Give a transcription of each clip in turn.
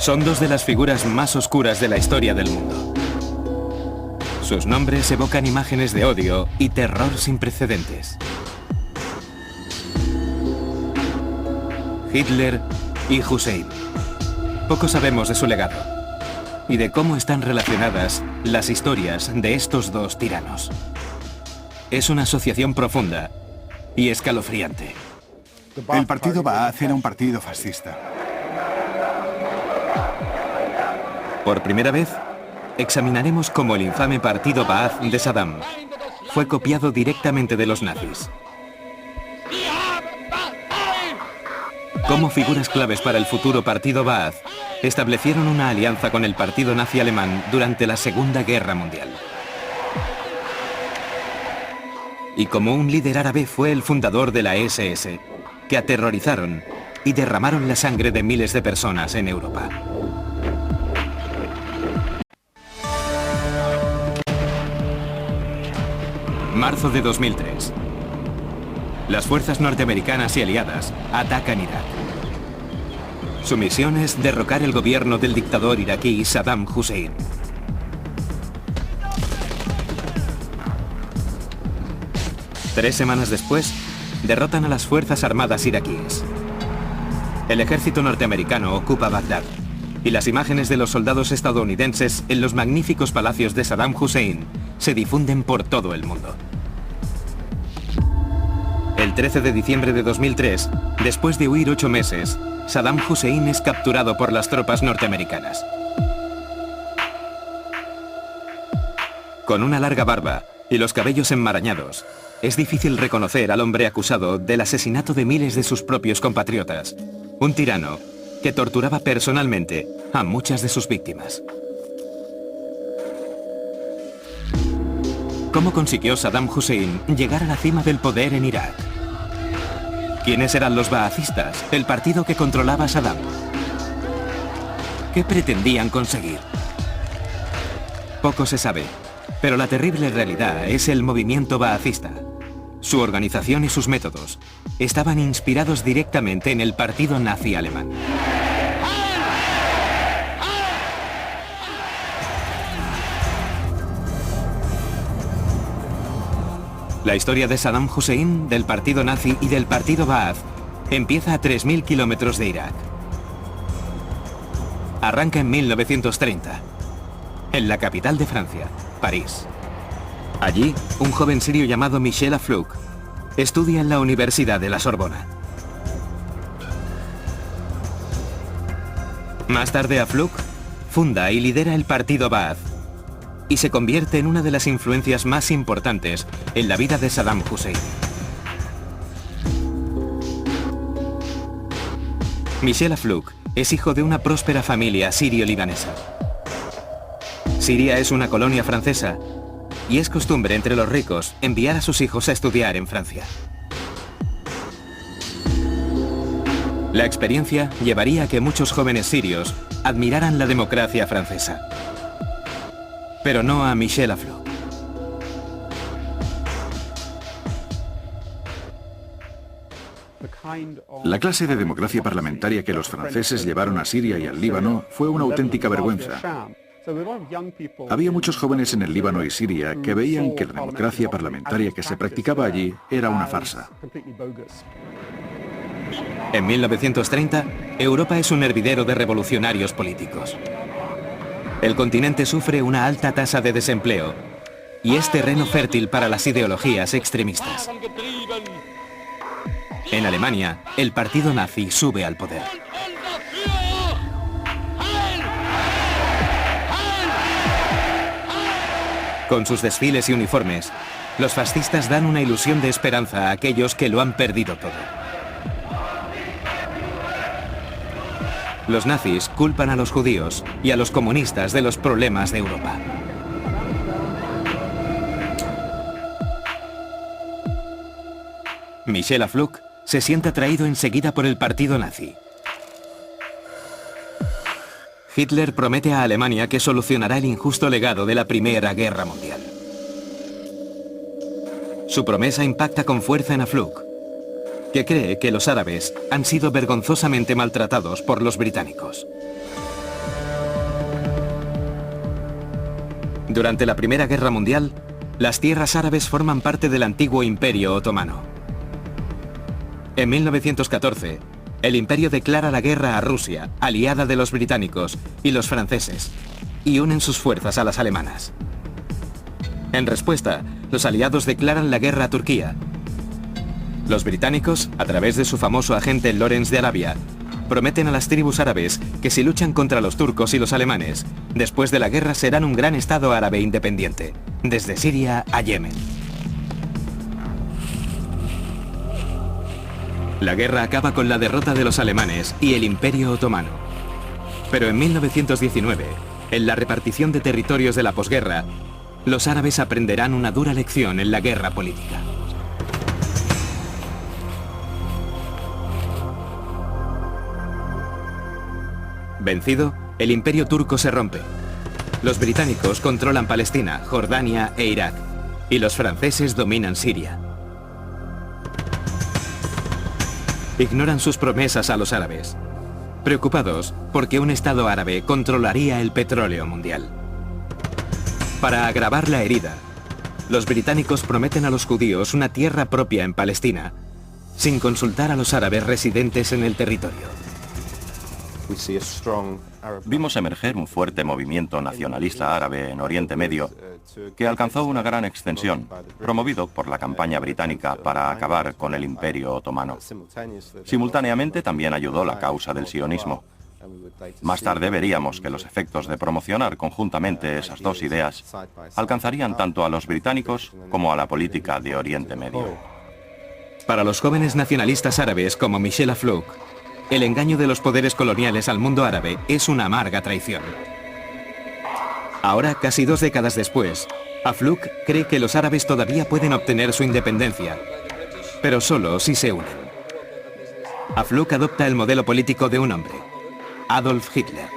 Son dos de las figuras más oscuras de la historia del mundo. Sus nombres evocan imágenes de odio y terror sin precedentes. Hitler y Hussein. Poco sabemos de su legado y de cómo están relacionadas las historias de estos dos tiranos. Es una asociación profunda y escalofriante. El partido Ba'ath era un partido fascista. Por primera vez, examinaremos cómo el infame partido Ba'ath de Saddam fue copiado directamente de los nazis. Cómo figuras claves para el futuro partido Ba'ath establecieron una alianza con el partido nazi alemán durante la Segunda Guerra Mundial. Y como un líder árabe fue el fundador de la SS, que aterrorizaron y derramaron la sangre de miles de personas en Europa. Marzo de 2003. Las fuerzas norteamericanas y aliadas atacan Irak. Su misión es derrocar el gobierno del dictador iraquí Saddam Hussein. Tres semanas después, derrotan a las fuerzas armadas iraquíes. El ejército norteamericano ocupa Bagdad y las imágenes de los soldados estadounidenses en los magníficos palacios de Saddam Hussein se difunden por todo el mundo. El 13 de diciembre de 2003, después de huir 8 meses, Saddam Hussein es capturado por las tropas norteamericanas. Con una larga barba y los cabellos enmarañados, es difícil reconocer al hombre acusado del asesinato de miles de sus propios compatriotas, un tirano que torturaba personalmente a muchas de sus víctimas. ¿Cómo consiguió Saddam Hussein llegar a la cima del poder en Irak? ¿Quiénes eran los ba'athistas, el partido que controlaba a Saddam? ¿Qué pretendían conseguir? Poco se sabe, pero la terrible realidad es el movimiento ba'athista. Su organización y sus métodos estaban inspirados directamente en el partido nazi alemán. La historia de Saddam Hussein, del partido nazi y del partido Ba'ath empieza a 3.000 kilómetros de Irak. Arranca en 1930, en la capital de Francia, París. Allí, un joven sirio llamado Michel Aflouk estudia en la Universidad de la Sorbona. Más tarde, Aflouk funda y lidera el partido Ba'ath y se convierte en una de las influencias más importantes en la vida de Saddam Hussein. Michel Aflouk es hijo de una próspera familia sirio-libanesa. Siria es una colonia francesa y es costumbre entre los ricos enviar a sus hijos a estudiar en Francia. La experiencia llevaría a que muchos jóvenes sirios admiraran la democracia francesa. Pero no a Michel Aflouk. La clase de democracia parlamentaria que los franceses llevaron a Siria y al Líbano fue una auténtica vergüenza. Había muchos jóvenes en el Líbano y Siria que veían que la democracia parlamentaria que se practicaba allí era una farsa. En 1930, Europa es un hervidero de revolucionarios políticos. El continente sufre una alta tasa de desempleo y es terreno fértil para las ideologías extremistas. En Alemania, el partido nazi sube al poder. Con sus desfiles y uniformes, los fascistas dan una ilusión de esperanza a aquellos que lo han perdido todo. Los nazis culpan a los judíos y a los comunistas de los problemas de Europa. Michel Aflouk se siente atraído enseguida por el partido nazi. Hitler promete a Alemania que solucionará el injusto legado de la Primera Guerra Mundial. Su promesa impacta con fuerza en Aflouk, que cree que los árabes han sido vergonzosamente maltratados por los británicos. Durante la Primera Guerra Mundial, las tierras árabes forman parte del antiguo Imperio Otomano. En 1914, el imperio declara la guerra a Rusia, aliada de los británicos y los franceses, y unen sus fuerzas a las alemanas. En respuesta, los aliados declaran la guerra a Turquía. Los británicos, a través de su famoso agente Lawrence de Arabia, prometen a las tribus árabes que si luchan contra los turcos y los alemanes, después de la guerra serán un gran estado árabe independiente, desde Siria a Yemen. La guerra acaba con la derrota de los alemanes y el Imperio Otomano. Pero en 1919, en la repartición de territorios de la posguerra, los árabes aprenderán una dura lección en la guerra política. Vencido, el imperio turco se rompe. Los británicos controlan Palestina, Jordania e Irak, y los franceses dominan Siria. Ignoran sus promesas a los árabes, preocupados porque un Estado árabe controlaría el petróleo mundial. Para agravar la herida, los británicos prometen a los judíos una tierra propia en Palestina, sin consultar a los árabes residentes en el territorio. Vimos emerger un fuerte movimiento nacionalista árabe en Oriente Medio que alcanzó una gran extensión, promovido por la campaña británica para acabar con el Imperio Otomano. Simultáneamente también ayudó la causa del sionismo. Más tarde veríamos que los efectos de promocionar conjuntamente esas dos ideas alcanzarían tanto a los británicos como a la política de Oriente Medio. Para los jóvenes nacionalistas árabes como Michel Aflouk, el engaño de los poderes coloniales al mundo árabe es una amarga traición. Ahora, casi 2 décadas después, Aflouk cree que los árabes todavía pueden obtener su independencia, pero solo si se unen. Aflouk adopta el modelo político de un hombre, Adolf Hitler.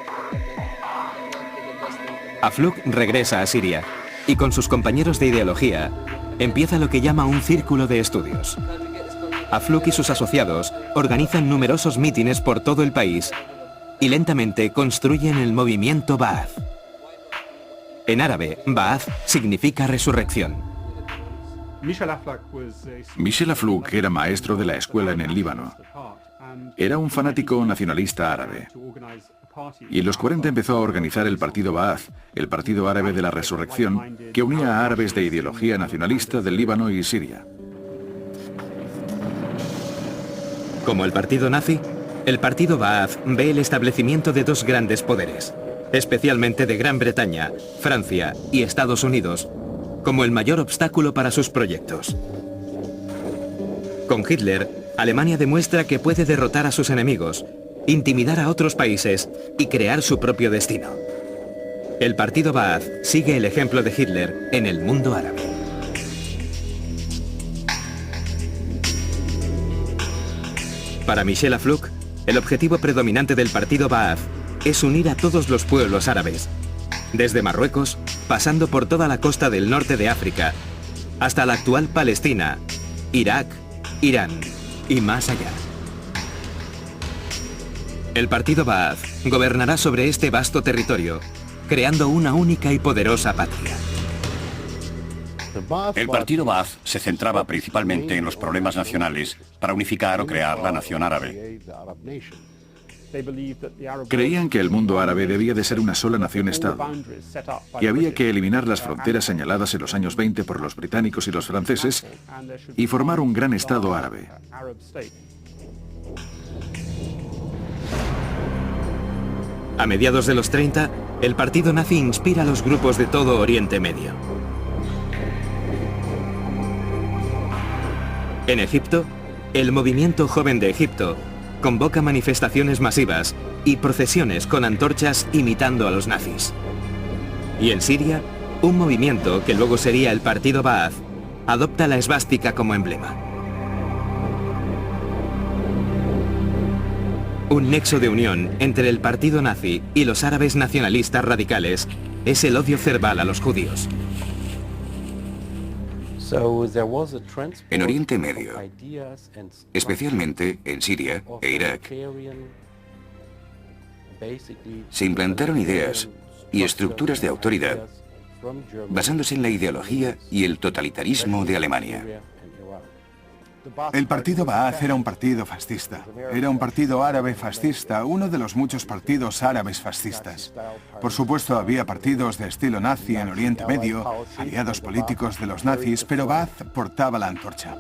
Aflouk regresa a Siria y con sus compañeros de ideología empieza lo que llama un círculo de estudios. Aflouk y sus asociados organizan numerosos mítines por todo el país y lentamente construyen el movimiento Ba'ath. En árabe, Ba'ath significa resurrección. Michel Aflouk era maestro de la escuela en el Líbano. Era un fanático nacionalista árabe. Y en los 40 empezó a organizar el partido Ba'ath, el Partido Árabe de la Resurrección, que unía a árabes de ideología nacionalista del Líbano y Siria. Como el partido nazi, el partido Ba'ath ve el establecimiento de 2 grandes poderes, especialmente de Gran Bretaña, Francia y Estados Unidos, como el mayor obstáculo para sus proyectos. Con Hitler, Alemania demuestra que puede derrotar a sus enemigos, intimidar a otros países y crear su propio destino. El partido Ba'ath sigue el ejemplo de Hitler en el mundo árabe. Para Michel Aflouk, el objetivo predominante del partido Ba'ath es unir a todos los pueblos árabes, desde Marruecos, pasando por toda la costa del norte de África, hasta la actual Palestina, Irak, Irán y más allá. El partido Ba'ath gobernará sobre este vasto territorio, creando una única y poderosa patria. El partido Ba'ath se centraba principalmente en los problemas nacionales para unificar o crear la nación árabe. Creían que el mundo árabe debía de ser una sola nación-estado y había que eliminar las fronteras señaladas en los años 20 por los británicos y los franceses y formar un gran estado árabe. A mediados de los 30, el partido nazi inspira a los grupos de todo Oriente Medio. En Egipto, el movimiento joven de Egipto convoca manifestaciones masivas y procesiones con antorchas imitando a los nazis. Y en Siria, un movimiento que luego sería el partido Ba'ath adopta la esvástica como emblema. Un nexo de unión entre el partido nazi y los árabes nacionalistas radicales es el odio cerval a los judíos. En Oriente Medio, especialmente en Siria e Irak, se implantaron ideas y estructuras de autoridad basándose en la ideología y el totalitarismo de Alemania. El partido Ba'ath era un partido fascista. Era un partido árabe fascista, uno de los muchos partidos árabes fascistas. Por supuesto, había partidos de estilo nazi en Oriente Medio, aliados políticos de los nazis, pero Ba'ath portaba la antorcha.